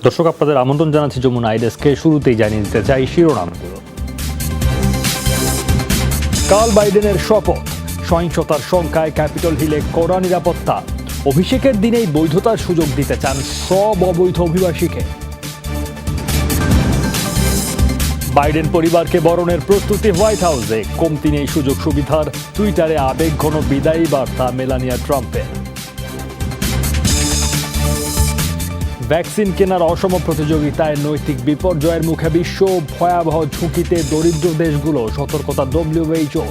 দর্শক, আপনাদের আমন্ত্রণ জানাচ্ছি যমুনা আইডেস্কে। শুরুতেই জানিয়ে দিতে চাই শিরোনামগুলো। কাল বাইডেনের শপথ, সহিংসতার শঙ্কায় ক্যাপিটল হিলে কড়া নিরাপত্তা। অভিষেকের দিনেই বৈধতার সুযোগ দিতে চান সব অবৈধ অভিবাসীকে। বাইডেন পরিবারকে বরণের প্রস্তুতি হোয়াইট হাউসে, কমতি নেই সুযোগ সুবিধার। টুইটারে আবেগঘন বিদায়ী বার্তা মেলানিয়া ট্রাম্পের। ভ্যাকসিন কেনার অসম প্রতিযোগিতায় নৈতিক বিপর্যয়ের মুখে বিশ্ব, ভয়াবহ ঝুঁকিতে দরিদ্র দেশগুলো, সতর্কতা WHO।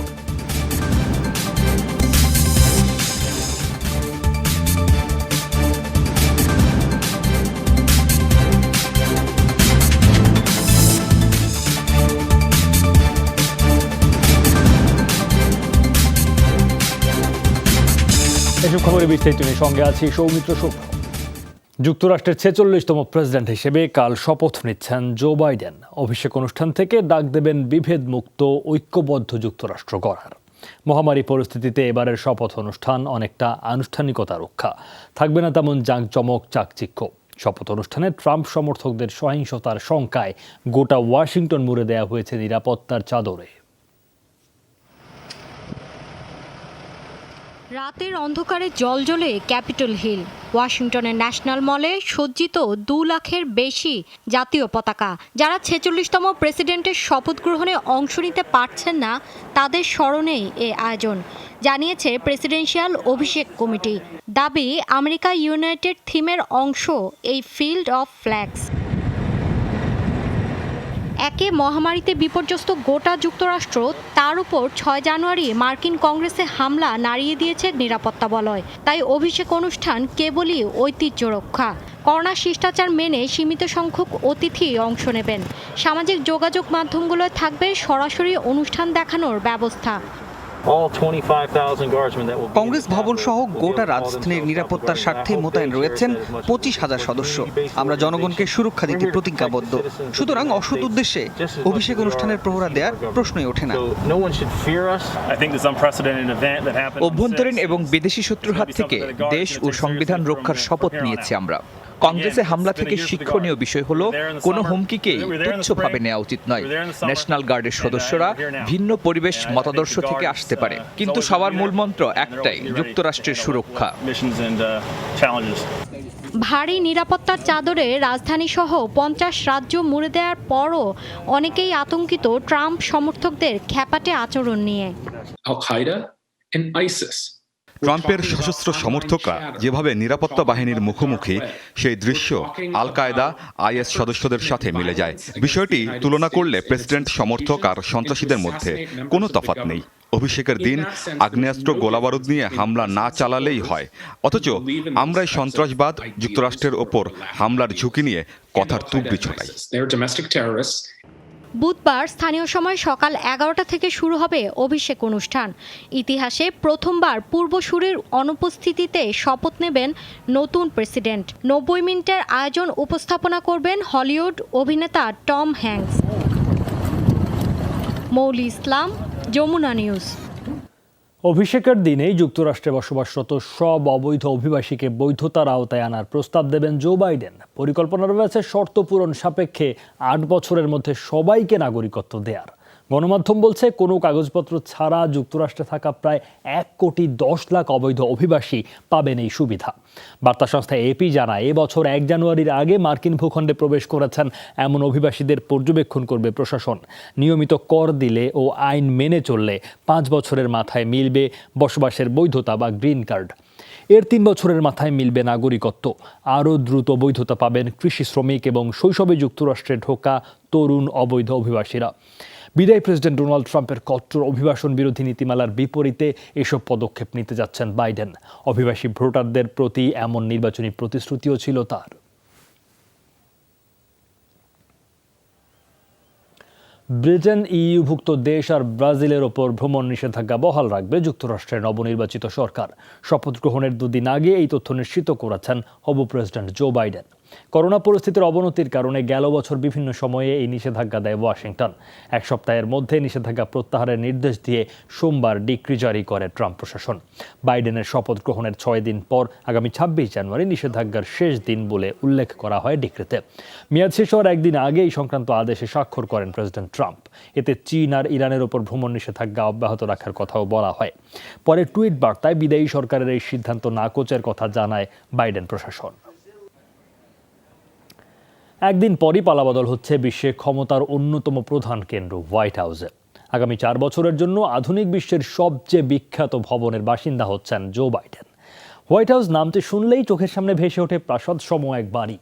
এসব খবরে বিস্তারিত নিয়ে সঙ্গে আছি সৌমিত্র শুভ্র। যুক্তরাষ্ট্রের 46তম প্রেসিডেন্ট হিসেবে কাল শপথ নিচ্ছেন জো বাইডেন। অভিষেক অনুষ্ঠান থেকে ডাক দেবেন বিভেদমুক্ত ঐক্যবদ্ধ যুক্তরাষ্ট্র গড়ার। মহামারী পরিস্থিতিতে এবারের শপথ অনুষ্ঠান অনেকটা আনুষ্ঠানিকতা রক্ষা, থাকবে না তেমন জাঁকজমক চাকচিক্য। শপথ অনুষ্ঠানে ট্রাম্প সমর্থকদের সহিংসতার শঙ্কায় গোটা ওয়াশিংটন মুড়ে দেওয়া হয়েছে নিরাপত্তার চাদরে। রাতের অন্ধকারে জ্বলজ্বলে ক্যাপিটল হিল। ওয়াশিংটনের ন্যাশনাল মলে সজ্জিত 2 লাখের বেশি জাতীয় পতাকা। যারা 46তম প্রেসিডেন্টের শপথ গ্রহণে অংশ নিতে পারছেন না, তাদের স্মরণেই এ আয়োজন, জানিয়েছে প্রেসিডেন্সিয়াল অভিষেক কমিটি। দাবি, আমেরিকা ইউনাইটেড থিমের অংশ এই ফিল্ড অফ ফ্ল্যাগস। একে মহামারীতে বিপর্যস্ত গোটা যুক্তরাষ্ট্র, তার উপর 6 জানুয়ারি মার্কিন কংগ্রেসে হামলা নাড়িয়ে দিয়েছে নিরাপত্তা বলয়। তাই অভিষেক অনুষ্ঠান কেবলই ঐতিহ্য রক্ষা। করোনা শিষ্টাচার মেনে সীমিত সংখ্যক অতিথি অংশ নেবেন। সামাজিক যোগাযোগ মাধ্যমগুলোয় থাকবে সরাসরি অনুষ্ঠান দেখানোর ব্যবস্থা। কংগ্রেস ভবন সহ গোটা রাজধানীর নিরাপত্তার স্বার্থে মোতায়েন রয়েছেন 25,000 সদস্য। আমরা জনগণকে সুরক্ষা দিতে প্রতিজ্ঞাবদ্ধ। সুতরাং অসৎ উদ্দেশ্যে অভিষেক অনুষ্ঠানের প্রহরা দেওয়ার প্রশ্নই ওঠে না। অভ্যন্তরীণ এবং বিদেশি শত্রুর হাত থেকে দেশ ও সংবিধান রক্ষার শপথ নিয়েছি আমরা। কংগ্রেসে হামলা থেকে শিক্ষণীয় বিষয় হলো কোনো হুমকিকেই তুচ্ছভাবে নেওয়া উচিত নয়। ন্যাশনাল গার্ডের সদস্যরা ভিন্ন পরিবেশ মতাদর্শ থেকে আসতে পারে, কিন্তু সবার মূলমন্ত্র একটাই, যুক্তরাষ্ট্রের সুরক্ষা। ভারী নিরাপত্তার চাদরে রাজধানী সহ 50 রাজ্য মুড়ে দেওয়ার পরও অনেকেই আতঙ্কিত ট্রাম্প সমর্থকদের খ্যাপাটে আচরণ নিয়ে। ট্রাম্পের সশস্ত্র সমর্থকরা যেভাবে নিরাপত্তা বাহিনীর মুখোমুখি, সেই দৃশ্য আল কায়দা, IS সদস্যদের সাথে মিলে যায়। বিষয়টি তুলনা করলে প্রেসিডেন্ট সমর্থক আর সন্ত্রাসীদের মধ্যে কোনো তফাৎ নেই। অভিষেকের দিন আগ্নেয়াস্ত্র, গোলাবারুদ নিয়ে হামলা না চালালেই হয়, অথচ আমরাই সন্ত্রাসবাদ, যুক্তরাষ্ট্রের ওপর হামলার ঝুঁকি নিয়ে কথার তুবড়ি ছড়াই। বুধবার স্থানীয় সময় সকাল 11টা থেকে শুরু হবে অভিষেক অনুষ্ঠান। ইতিহাসে প্রথমবার পূর্বসূরির অনুপস্থিতিতে শপথ নেবেন নতুন প্রেসিডেন্ট। 90 মিনিটের আয়োজন উপস্থাপনা করবেন হলিউড অভিনেতা টম হ্যাঙ্কস। মৌলি ইসলাম, যমুনা নিউজ। অভিষেকের দিনেই যুক্তরাষ্ট্রে বসবাসরত সব অবৈধ অভিবাসীকে বৈধতার আওতায় আনার প্রস্তাব দেবেন জো বাইডেন। পরিকল্পনা রয়েছে শর্ত পূরণ সাপেক্ষে 8 বছরের মধ্যে সবাইকে নাগরিকত্ব দেয়ার। গণমাধ্যম বলছে, কোনো কাগজপত্র ছাড়া যুক্তরাষ্ট্রে থাকা প্রায় 1,10,00,000 অবৈধ অভিবাসী পাবেন এই সুবিধা। বার্তা সংস্থা AP জানায়, এবছর 1 জানুয়ারির আগে মার্কিন ভূখণ্ডে প্রবেশ করেছেন এমন অভিবাসীদের পর্যবেক্ষণ করবে প্রশাসন। নিয়মিত কর দিলে ও আইন মেনে চললে 5 বছরের মাথায় মিলবে বসবাসের বৈধতা বা গ্রিন কার্ড। এর 3 বছরের মাথায় মিলবে নাগরিকত্ব। আরও দ্রুত বৈধতা পাবেন কৃষি শ্রমিক এবং শৈশবে যুক্তরাষ্ট্রে ঢোকা তরুণ অবৈধ অভিবাসীরা। বিদায়ী প্রেসিডেন্ট ডোনাল্ড ট্রাম্পের কট্টর অভিবাসন বিরোধী নীতিমালার বিপরীতে এসব পদক্ষেপ নিতে যাচ্ছেন বাইডেন। অভিবাসী ভোটারদের প্রতি এমন নির্বাচনী প্রতিশ্রুতিও ছিল তার। ব্রিটেন, ইইউভুক্ত দেশ আর ব্রাজিলের ওপর ভ্রমণ নিষেধাজ্ঞা বহাল রাখবে যুক্তরাষ্ট্রের নবনির্বাচিত সরকার। শপথ গ্রহণের 2 দিন আগে এই তথ্য নিশ্চিত করেছেন হবু প্রেসিডেন্ট জো বাইডেন। করোনা পরিস্থিতির অবনতির কারণে গেল বছর বিভিন্ন সময়ে এই নিষেধাজ্ঞা দেয় ওয়াশিংটন। এক সপ্তাহের মধ্যে নিষেধাজ্ঞা প্রত্যাহারের নির্দেশ দিয়ে সোমবার ডিক্রি জারি করে ট্রাম্প প্রশাসন। বাইডেনের শপথ গ্রহণের 6 দিন পর আগামী 26 জানুয়ারি নিষেধাজ্ঞার শেষ দিন বলে উল্লেখ করা হয় ডিক্রিতে। মেয়াদ শেষ হওয়ার একদিন আগে এই সংক্রান্ত আদেশে স্বাক্ষর করেন প্রেসিডেন্ট ট্রাম্প। এতে চীন আর ইরানের ওপর ভ্রমণ নিষেধাজ্ঞা অব্যাহত রাখার কথাও বলা হয়। পরে টুইট বার্তায় বিদায়ী সরকারের এই সিদ্ধান্ত নাকচের কথা জানায় বাইডেন প্রশাসন। একদিন পরই পালাবদল হচ্ছে বিশ্বের ক্ষমতার অন্যতম প্রধান কেন্দ্র হোয়াইট হাউসে। আগামী 4 বছরের জন্য আধুনিক বিশ্বের সবচেয়ে বিখ্যাত ভবনের বাসিন্দা হচ্ছেন জো বাইডেন। হোয়াইট হাউস নামটি শুনলেই চোখের সামনে ভেসে ওঠে প্রাসাদ সম এক বাড়ি।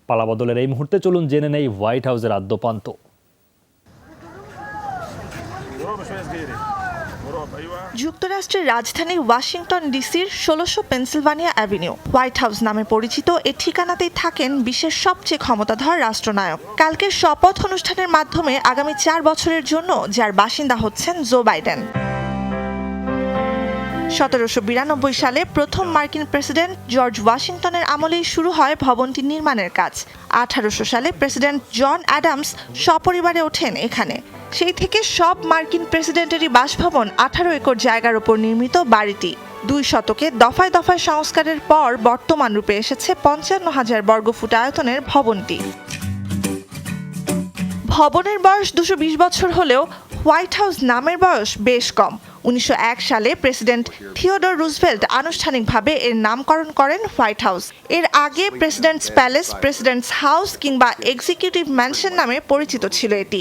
পালাবদলের এই মুহূর্তে চলুন জেনে নেই হোয়াইট হাউসের আদ্যপান্ত। যুক্তরাষ্ট্রের রাজধানী ওয়াশিংটন ডিসির 1600 পেনসিলভানিয়া অ্যাভিনিউ হোয়াইট হাউস নামে পরিচিত এ ঠিকানাতেই থাকেন বিশ্বের সবচেয়ে ক্ষমতাধর রাষ্ট্রনায়ক। কালকের শপথ অনুষ্ঠানের মাধ্যমে আগামী 4 বছরের জন্য যার বাসিন্দা হচ্ছেন জো বাইডেন। 1792 সালে প্রথম মার্কিন প্রেসিডেন্ট জর্জ ওয়াশিংটনের আমলেই শুরু হয় ভবনটি নির্মাণের কাজ। 1800 সালে প্রেসিডেন্ট জন অ্যাডামস সপরিবারে ওঠেন এখানে। সেই থেকে সব মার্কিন প্রেসিডেন্টেরই বাসভবন 18 একর জায়গার উপর নির্মিত বাড়িটি 2 শতকে দফায় দফায় সংস্কারের পর বর্তমান রূপে এসেছে 55,000 বর্গফুট আয়তনের ভবনটি। ভবনের বয়স 220 বছর হলেও হোয়াইট হাউস নামের বয়স বেশ কম। 1901 সালে প্রেসিডেন্ট থিওডর রুজভেল্ট আনুষ্ঠানিকভাবে এর নামকরণ করেন হোয়াইট হাউস। এর আগে প্রেসিডেন্টস প্যালেস, প্রেসিডেন্টস হাউস কিংবা এক্সিকিউটিভ ম্যানশন নামে পরিচিত ছিল এটি।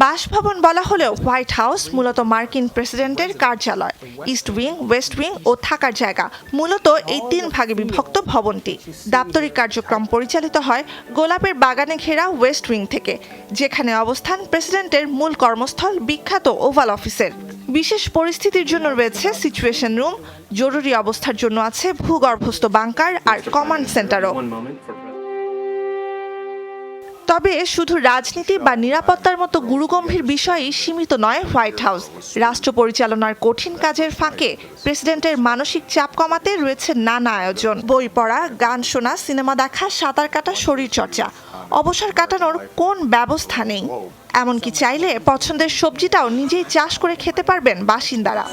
বাসভবন বলা হলেও হোয়াইট হাউস মূলত মার্কিন প্রেসিডেন্টের কার্যালয়, ইস্ট উইং, ওয়েস্ট উইং ও থাকার জায়গা। মূলত এই 3 ভাগে বিভক্ত ভবনটি। দাপ্তরিক কার্যক্রম পরিচালিত হয় গোলাপের বাগানে ঘেরা ওয়েস্ট উইং থেকে, যেখানে অবস্থান প্রেসিডেন্টের মূল কর্মস্থল বিখ্যাত ওভাল অফিসের। বিশেষ পরিস্থিতির জন্য রয়েছে সিচুয়েশন রুম, জরুরি অবস্থার জন্য আছে ভূগর্ভস্থ বাংকার আর কমান্ড সেন্টারও। তবে শুধু রাজনীতি বা নিরাপত্তার মতো গুরুগম্ভীর বিষয়ই সীমিত নয় হোয়াইট হাউস। রাষ্ট্র পরিচালনার কঠিন কাজের ফাঁকে প্রেসিডেন্টের মানসিক চাপ কমাতে রয়েছে নানা আয়োজন। বই পড়া, গান শোনা, সিনেমা দেখা, সাঁতার কাটা, শরীরচর্চা। অবসর কাটানোর কোন ব্যবস্থা নেই। এমনকি চাইলে পছন্দের সবজিটাও নিজেই চাষ করে খেতে পারবেন বাসিন্দারা।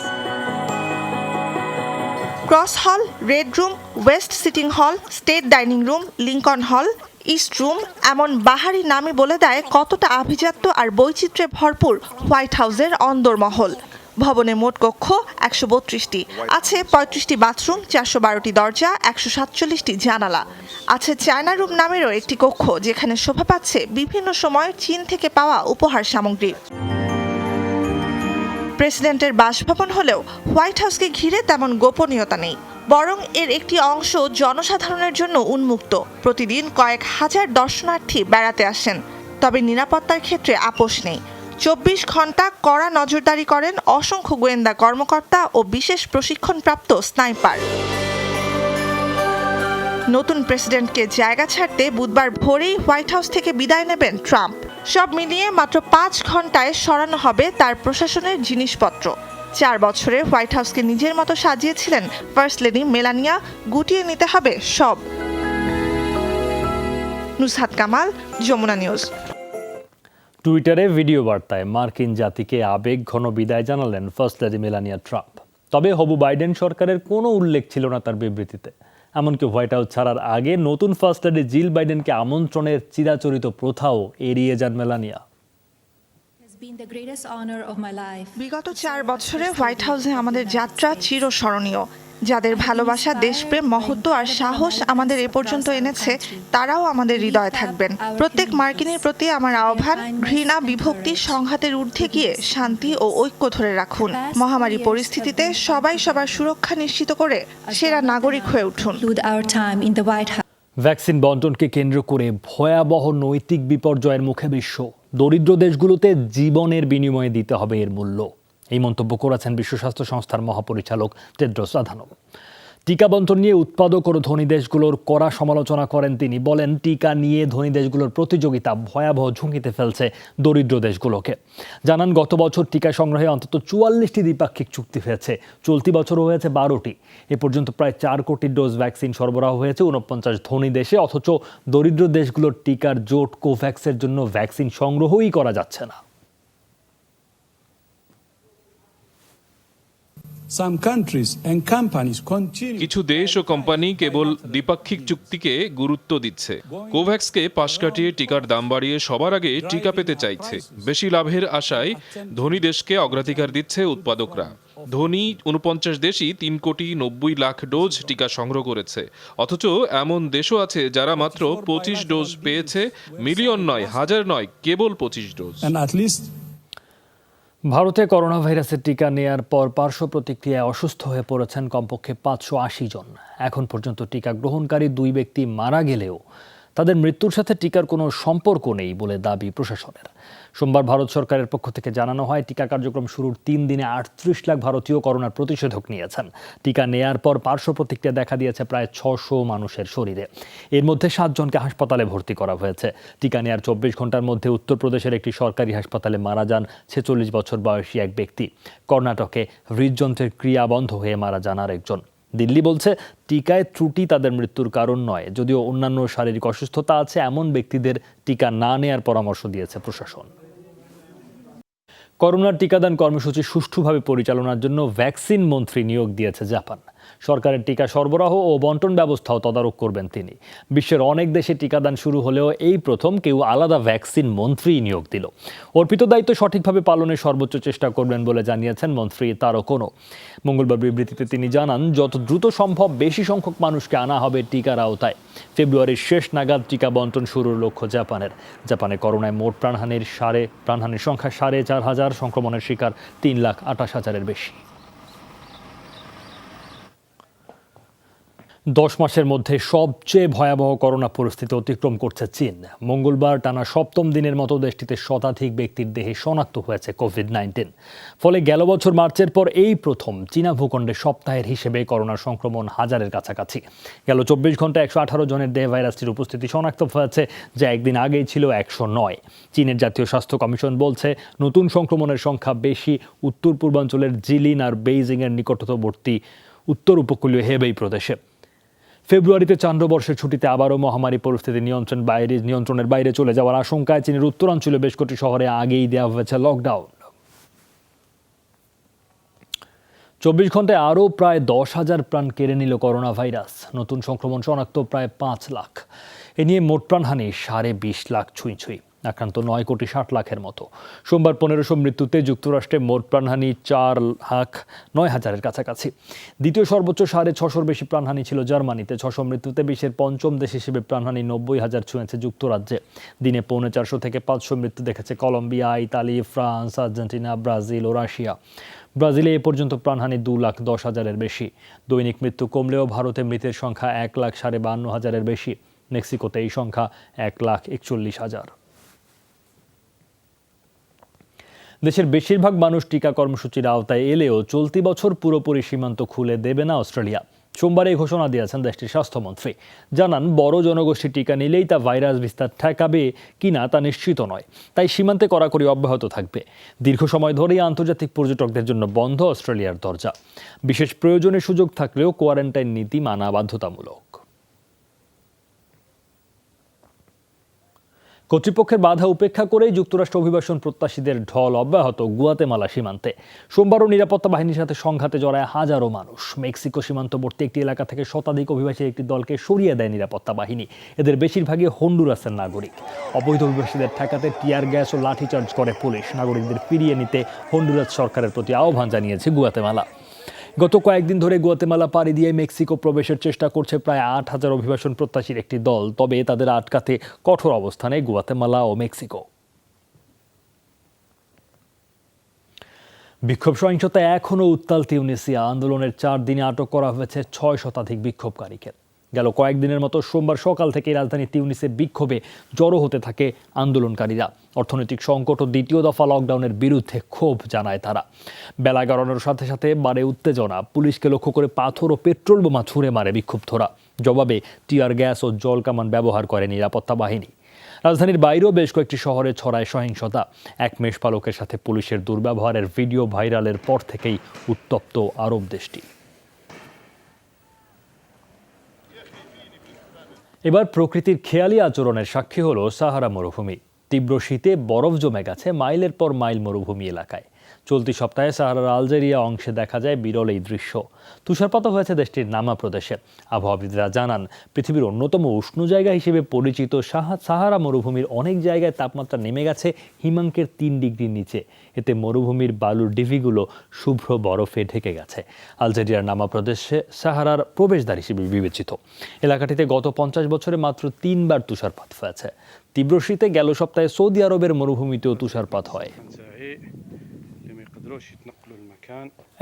ক্রস হল, রেড রুম, ওয়েস্ট সিটিং হল, স্টেট ডাইনিং রুম, লিঙ্কন হল, ইস্ট রুম এমন বাহারি নামই বলে দেয় কতটা আভিজাত্য আর বৈচিত্র্যে ভরপুর হোয়াইট হাউসের অন্দরমহল। ভবনে মোট কক্ষ 132টি, আছে 35টি বাথরুম, 412টি দরজা, 147টি জানালা। আছে চায়না রুম নামেরও একটি কক্ষ, যেখানে শোভা পাচ্ছে বিভিন্ন সময় চীন থেকে পাওয়া উপহার সামগ্রী। প্রেসিডেন্টের বাসভবন হলেও হোয়াইট হাউসকে ঘিরে তেমন গোপনীয়তা নেই, বরং এর একটি অংশ জনসাধারণের জন্য উন্মুক্ত। প্রতিদিন কয়েক হাজার দর্শনার্থী বেড়াতে আসেন। তবে নিরাপত্তার ক্ষেত্রে আপোষ নেই। 24 ঘন্টা কড়া নজরদারি করেন অসংখ্য গোয়েন্দা কর্মকর্তা ও বিশেষ প্রশিক্ষণপ্রাপ্ত স্নাইপার। নতুন প্রেসিডেন্টকে জায়গা ছাড়তে বুধবার ভোরেই হোয়াইট হাউস থেকে বিদায় নেবেন ট্রাম্প। সব মিলিয়ে মাত্র 5 ঘন্টায় সরানো হবে তার প্রশাসনের জিনিসপত্র। 4 বছরে হোয়াইট হাউসকে নিজের মতো সাজিয়েছিলেন ফার্স্ট লেডি মেলানিয়া, গুটিয়ে নিতে হবে সব। নুসহাত কামাল, যমুনা নিউজ। টুইটারে ভিডিও বার্তায় মার্কিন জাতিকে আবেগঘন বিদায় জানালেন ফার্স্ট লেডি মেলানিয়া ট্রাম্প। তবে হবু বাইডেন সরকারের কোনো উল্লেখ ছিল না তার বিবৃতিতে। এমনকি হোয়াইট হাউস ছাড়ার আগে নতুন ফার্স্ট লেডি জিল বাইডেনকে আমন্ত্রণের চিরাচরিত প্রথাও এড়িয়ে যান মেলানিয়া। বিগত 4 বছরে হোয়াইট হাউসে আমাদের যাত্রা চিরস্মরণীয়। যাদের ভালোবাসা, দেশপ্রেম, মহত্ব আর সাহস আমাদের এ পর্যন্ত এনেছে, তারাও আমাদের হৃদয়ে থাকবেন। প্রত্যেক মার্কিনের প্রতি আমার আহ্বান, ঘৃণা, বিভক্তি, সংঘাতের ঊর্ধ্বে গিয়ে শান্তি ও ঐক্য ধরে রাখুন। মহামারী পরিস্থিতিতে সবাই সবার সুরক্ষা নিশ্চিত করে সেরা নাগরিক হয়ে উঠুন। ভ্যাকসিন বণ্টনকে কেন্দ্র করে ভয়াবহ নৈতিক বিপর্যয়ের মুখে বিশ্ব। দরিদ্র দেশগুলোতে জীবনের বিনিময়ে দিতে হবে এর মূল্য। এই মন্তব্য করেছেন বিশ্ব স্বাস্থ্য সংস্থার মহাপরিচালক টেড্রোস আধানম। টিকা বন্টন নিয়ে উৎপাদক ও ধনী দেশগুলোর কড়া সমালোচনা করেন তিনি। বলেন, টিকা নিয়ে ধনী দেশগুলোর প্রতিযোগিতা ভয়াবহ ঝুঁকিতে ফেলছে দরিদ্র দেশগুলোকে। জানান, গত বছর টিকা সংগ্রহে অন্তত 44টি দ্বিপাক্ষিক চুক্তি হয়েছে, চলতি বছরও হয়েছে 12টি। এ পর্যন্ত প্রায় 4 কোটি ডোজ ভ্যাকসিন সরবরাহ হয়েছে 49 ধনী দেশে, অথচ দরিদ্র দেশগুলোর টিকার জোট কোভ্যাক্সের জন্য ভ্যাকসিন সংগ্রহই করা যাচ্ছে না। কিছু দেশ ও কোম্পানি কেবল দ্বিপাক্ষিক চুক্তিকে গুরুত্ব দিচ্ছে। কোভ্যাক্সকে পাশ কাটিয়ে টিকার দাম বাড়িয়ে সবার আগে টিকা পেতে চাইছে। বেশি লাভের আশায় ধনী দেশকে অগ্রাধিকার দিচ্ছে উৎপাদকরা। ধনী 49 দেশই 3,90,00,000 ডোজ টিকা সংগ্রহ করেছে, অথচ এমন দেশও আছে যারা মাত্র 25 ডোজ পেয়েছে। মিলিয়ন নয়, হাজার নয়, কেবল 25 ডোজ। ভারতে করোনা ভাইরাসের টিকা নেয়ার পর পার্শ্ব প্রতিক্রিয়ায় অসুস্থ হয়ে পড়েছেন কমপক্ষে 580 জন। এখন পর্যন্ত টিকা গ্রহণকারী 2 ব্যক্তি মারা গেলেও তাদের মৃত্যুর সাথে টিকার কোনো সম্পর্ক নেই বলে দাবি প্রশাসনের। সোমবার ভারত সরকারের পক্ষ থেকে জানানো হয়, টিকা কার্যক্রম শুরুর 3 দিনে 38 লাখ ভারতীয় করোনার প্রতিষেধক নিয়েছেন। টিকা নেয়ার পর পার্শ্ব প্রতিক্রিয়া দেখা দিয়েছে প্রায় 600 মানুষের শরীরে। এর মধ্যে 7 জনকে হাসপাতালে ভর্তি করা হয়েছে। টিকা নেয়ার 24 ঘন্টার মধ্যে উত্তরপ্রদেশের একটি সরকারি হাসপাতালে মারা যান 46 বছর বয়সী এক ব্যক্তি। কর্ণাটকে হৃদযন্ত্রের ক্রিয়া বন্ধ হয়ে মারা যান আরেকজন। দিল্লি বলছে, টিকায় ত্রুটি তাদের মৃত্যুর কারণ নয়, যদিও অন্যান্য শারীরিক অসুস্থতা আছে এমন ব্যক্তিদের টিকা না নেয়ার পরামর্শ দিয়েছে প্রশাসন। করোনার টিকাদান কর্মসূচি সুষ্ঠুভাবে পরিচালনার জন্য ভ্যাকসিন মন্ত্রী নিয়োগ দিয়েছে জাপান। সরকারের টিকা সরবরাহ ও বন্টন ব্যবস্থাও তদারক করবেন তিনি। বিশ্বের অনেক দেশে টিকাদান শুরু হলেও এই প্রথম কেউ আলাদা ভ্যাকসিন মন্ত্রী নিয়োগ দিল। অর্পিত দায়িত্ব সঠিকভাবে পালনের সর্বোচ্চ চেষ্টা করবেন বলে জানিয়েছেন মন্ত্রী তারো কোনো। মঙ্গলবার বিবৃতিতে তিনি জানান, যত দ্রুত সম্ভব বেশি সংখ্যক মানুষকে আনা হবে টিকার আওতায়। ফেব্রুয়ারির শেষ নাগাদ টিকা বন্টন শুরুর লক্ষ্য জাপানের। জাপানে করোনায় মোট প্রাণহানির সংখ্যা 4,500, সংক্রমণের শিকার 3,28,000-এর বেশি। 10 মাসের মধ্যে সবচেয়ে ভয়াবহ করোনা পরিস্থিতি অতিক্রম করছে চীন। মঙ্গলবার টানা 7ম দিনের মতো দেশটিতে শতাধিক ব্যক্তির দেহে শনাক্ত হয়েছে কোভিড-19। ফলে গেল বছর মার্চের পর এই প্রথম চীনা ভূখণ্ডে সপ্তাহের হিসেবে করোনার সংক্রমণ 1000-এর কাছাকাছি। গেল 24 ঘন্টায় 118 জনের দেহে ভাইরাসটির উপস্থিতি শনাক্ত হয়েছে, যা একদিন আগেই ছিল 109। চীনের জাতীয় স্বাস্থ্য কমিশন বলছে, নতুন সংক্রমণের সংখ্যা বেশি উত্তর পূর্বাঞ্চলের জিলিন আর বেইজিংয়ের নিকটবর্তী উত্তর উপকূলীয় হেবেই প্রদেশে। ফেব্রুয়ারিতে চান্দ্রবর্ষের ছুটিতে আবারও মহামারী পরিস্থিতি নিয়ন্ত্রণের বাইরে চলে যাওয়ার আশঙ্কায় চীনের উত্তরাঞ্চলে বেশ কটি শহরে আগেই দেওয়া হয়েছে লকডাউন। 24 ঘন্টায় আরও প্রায় 10,000 প্রাণ কেড়ে নিল করোনা ভাইরাস। নতুন সংক্রমণ শনাক্ত প্রায় 5 লাখ। এ নিয়ে মোট প্রাণহানি 20.5 লাখ ছুঁই। আক্রান্ত 9,60,00,000-এর মতো। সোমবার 1500 মৃত্যুতে যুক্তরাষ্ট্রে মোট প্রাণহানি 4,09,000-এর কাছাকাছি। দ্বিতীয় সর্বোচ্চ 650-র বেশি প্রাণহানি ছিল জার্মানিতে। 600 মৃত্যুতে বিশ্বের 5ম দেশ হিসেবে প্রাণহানি 90,000 ছুঁয়েছে যুক্তরাজ্যে। দিনে 450 থেকে 500 মৃত্যু দেখেছে Colombia, Italy, France, Argentina, Brazil ও রাশিয়া। ব্রাজিলে এ পর্যন্ত প্রাণহানি 2,10,000-এর বেশি। দৈনিক মৃত্যু কমলেও ভারতে মৃতের সংখ্যা 1,52,000-এর বেশি। মেক্সিকোতে এই সংখ্যা 1,41,000। দেশের বেশিরভাগ মানুষ টিকা কর্মসূচির আওতায় এলেও চলতি বছর পুরোপুরি সীমান্ত খুলে দেবে না অস্ট্রেলিয়া। সোমবার এই ঘোষণা দিয়েছেন দেশটির স্বাস্থ্যমন্ত্রী। জানান, বড় জনগোষ্ঠী টিকা নিলেই তা ভাইরাস বিস্তার ঠেকাবে কিনা তা নিশ্চিত নয়, তাই সীমান্তে কড়াকড়ি অব্যাহত থাকবে। দীর্ঘ সময় ধরেই আন্তর্জাতিক পর্যটকদের জন্য বন্ধ অস্ট্রেলিয়ার দরজা। বিশেষ প্রয়োজনে সুযোগ থাকলেও কোয়ারেন্টাইন নীতি মানা বাধ্যতামূলক। কর্তৃপক্ষের বাধা উপেক্ষা করেই যুক্তরাষ্ট্র অভিবাসন প্রত্যাশীদের ঢল অব্যাহত গুয়াতেমালা সীমান্তে। সোমবারও নিরাপত্তা বাহিনীর সাথে সংঘাতে জড়ায় হাজারো মানুষ। মেক্সিকো সীমান্তবর্তী একটি এলাকা থেকে শতাধিক অভিবাসীর একটি দলকে সরিয়ে দেয় নিরাপত্তা বাহিনী। এদের বেশিরভাগই হন্ডুরাসের নাগরিক। অবৈধ অভিবাসীদের ঠেকাতে টিয়ার গ্যাস ও লাঠিচার্জ করে পুলিশ। নাগরিকদের ফিরিয়ে নিতে হন্ডুরাস সরকারের প্রতি আহ্বান জানিয়েছে গুয়াতেমালা। গত কয়েকদিন ধরে গুয়াতেমালা পাড়ি দিয়ে মেক্সিকো প্রবেশের চেষ্টা করছে প্রায় 8,000 অভিবাসন প্রত্যাশীর একটি দল। তবে তাদের আটকাতে কঠোর অবস্থানে গুয়াতেমালা ও মেক্সিকো। বিক্ষোভ সহিংসতায় এখনও উত্তাল তিউনিসিয়া। আন্দোলনের 4 দিনে আটক করা হয়েছে 6 শতাধিক বিক্ষোভকারীকে। গেল কয়েকদিনের মতো সোমবার সকাল থেকে রাজধানী তিউনিসে বিক্ষোভে জড়ো হতে থাকে আন্দোলনকারীরা। অর্থনৈতিক সংকট ও দ্বিতীয় দফা লকডাউনের বিরুদ্ধে ক্ষোভ জানায় তারা। বেলা গড়ানোর সাথে সাথে বাড়ে উত্তেজনা। পুলিশকে লক্ষ্য করে পাথর ও পেট্রোল বোমা ছুঁড়ে মারে বিক্ষুব্ধরা। জবাবে টিয়ার গ্যাস ও জল কামান ব্যবহার করে নিরাপত্তা বাহিনী। রাজধানীর বাইরেও বেশ কয়েকটি শহরে ছড়ায় সহিংসতা। এক মেষপালকের সাথে পুলিশের দুর্ব্যবহারের ভিডিও ভাইরালের পর থেকেই উত্তপ্ত আরব দেশটি। এবার প্রকৃতির খেয়ালি আচরণের সাক্ষী হলো সাহারা মরুভূমি। তীব্র শীতে বরফ জমে গেছে মাইলের পর মাইল মরুভূমি এলাকায়। চলতি সপ্তাহে সাহারার আলজেরিয়া অংশে দেখা যায় বিরল এই দৃশ্য। তুষারপাতও হয়েছে দেশটির নামা প্রদেশে। আবহাওয়াবিদরা জানান, পৃথিবীর অন্যতম উষ্ণ জায়গা হিসেবে পরিচিত সাহারা মরুভূমির অনেক জায়গায় তাপমাত্রা নেমে গেছে হিমাঙ্কের 3 ডিগ্রির নিচে। এতে মরুভূমির বালুর ডিভিগুলো শুভ্র বরফে ঢেকে গেছে। আলজেরিয়ার নামা প্রদেশে সাহারার প্রবেশদ্বার হিসেবে বিবেচিত। এলাকাটিতে গত 50 বছরে মাত্র 3 বার তুষারপাত হয়েছে। তীব্র শীতে গেল সপ্তাহে সৌদি আরবের মরুভূমিতেও তুষারপাত হয়।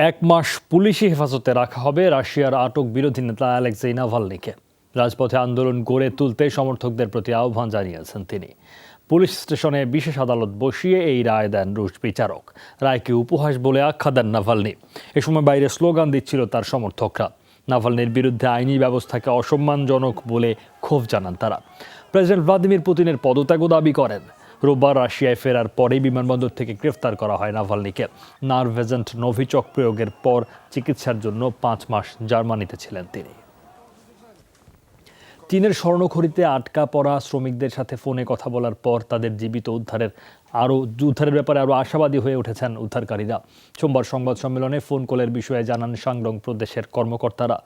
1 মাস পুলিশি হেফাজতে রাখা হবে রাশিয়ার আটক বিরোধী নেতা অ্যালেক্সেই নাভালনিকে। রাজপথে আন্দোলন গড়ে তুলতে সমর্থকদের প্রতি আহ্বান জানিয়েছেন তিনি। পুলিশ স্টেশনে বিশেষ আদালত বসিয়ে এই রায় দেন রুশ বিচারক। রায়কে উপহাস বলে আখ্যা দেন নাভালনি। এ সময় বাইরে স্লোগান দিচ্ছিল তার সমর্থকরা। নাভালনির বিরুদ্ধে আইনি ব্যবস্থাকে অসম্মানজনক বলে ক্ষোভ জানান তারা। প্রেসিডেন্ট ভ্লাদিমির পুতিনের পদত্যাগও দাবি করেন। রোববার রাশিয়ায় ফেরার পরেই বিমানবন্দর থেকে গ্রেফতার করা হয় নাভালনিকে। নার্ভ এজেন্ট নোভিচক প্রয়োগের পর চিকিৎসার জন্য 5 মাস জার্মানিতে ছিলেন তিনি। চীনের স্বর্ণখড়িতে আটকা পড়া শ্রমিকদের সাথে ফোনে কথা বলার পর তাদের জীবিত উদ্ধারের ব্যাপারে আরও আশাবাদী হয়ে উঠেছেন উদ্ধারকারীরা। সোমবার সংবাদ সম্মেলনে ফোন কলের বিষয়ে জানান সাংডং প্রদেশের কর্মকর্তারা।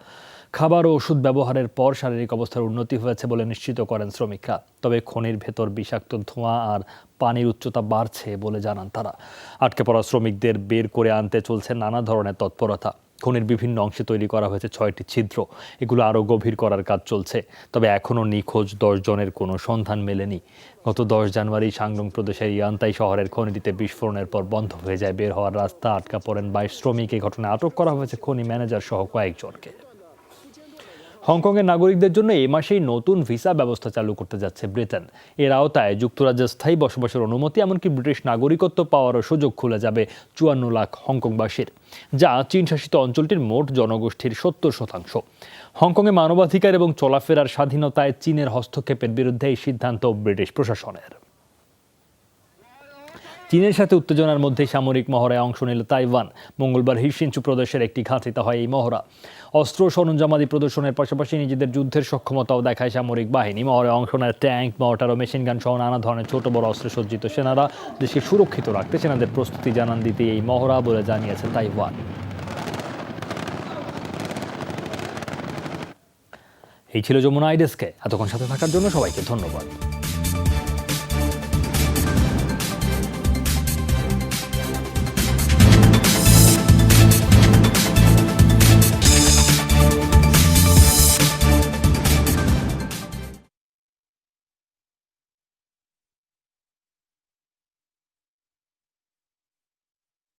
খাবার ও ওষুধ ব্যবহারের পর শারীরিক অবস্থার উন্নতি হয়েছে বলে নিশ্চিত করেন শ্রমিকরা। তবে খনির ভেতর বিষাক্ত ধোঁয়া আর পানির উচ্চতা বাড়ছে বলে জানান তারা। আটকে পড়া শ্রমিকদের বের করে আনতে চলছে নানা ধরনের তৎপরতা। খনির বিভিন্ন অংশে তৈরি করা হয়েছে 6টি ছিদ্র। এগুলো আরও গভীর করার কাজ চলছে। তবে এখনও নিখোঁজ 10 জনের কোনো সন্ধান মেলেনি। গত 10 জানুয়ারি সাংডং প্রদেশের ইয়ান্তাই শহরের খনিটিতে বিস্ফোরণের পর বন্ধ হয়ে যায় বের হওয়ার রাস্তা। আটকা পড়েন 22 শ্রমিক। এই ঘটনায় আটক করা হয়েছে খনি ম্যানেজার সহ কয়েকজনকে। হংকংয়ের নাগরিকদের জন্য এই মাসেই নতুন ভিসা ব্যবস্থা চালু করতে যাচ্ছে ব্রিটেন। এর আওতায় যুক্তরাজ্যে স্থায়ী বসবাসের অনুমতি, এমনকি ব্রিটিশ নাগরিকত্ব পাওয়ারও সুযোগ খুলে যাবে 54 লাখ হংকংবাসীর, যা চীন শাসিত অঞ্চলটির মোট জনগোষ্ঠীর 70%। হংকংয়ে মানবাধিকার এবং চলাফেরার স্বাধীনতায় চীনের হস্তক্ষেপের বিরুদ্ধে এই সিদ্ধান্ত ব্রিটিশ প্রশাসনের। চীনের সাথে উত্তেজনার মধ্যে সামরিক মহড়ায় অংশ নিল তাইওয়ান। মঙ্গলবার হিসিনচু প্রদেশের একটি ঘাঁটিতে হয় এই মহড়া। অস্ত্র সরঞ্জামাদি প্রদর্শনের পাশাপাশি নিজেদের যুদ্ধের সক্ষমতাও দেখায় সামরিক বাহিনী। মহড়ায় অংশ নেয় ট্যাঙ্ক, মর্টার ও মেশিনগান সহ নানা ধরনের ছোট বড় অস্ত্রে সজ্জিত সেনারা। দেশকে সুরক্ষিত রাখতে সেনাদের প্রস্তুতি জানান দিতে এই মহড়া বলে জানিয়েছে তাইওয়ান। এই ছিল যমুনা আইডেস্কে। এতক্ষণ সাথে থাকার জন্য সবাইকে ধন্যবাদ।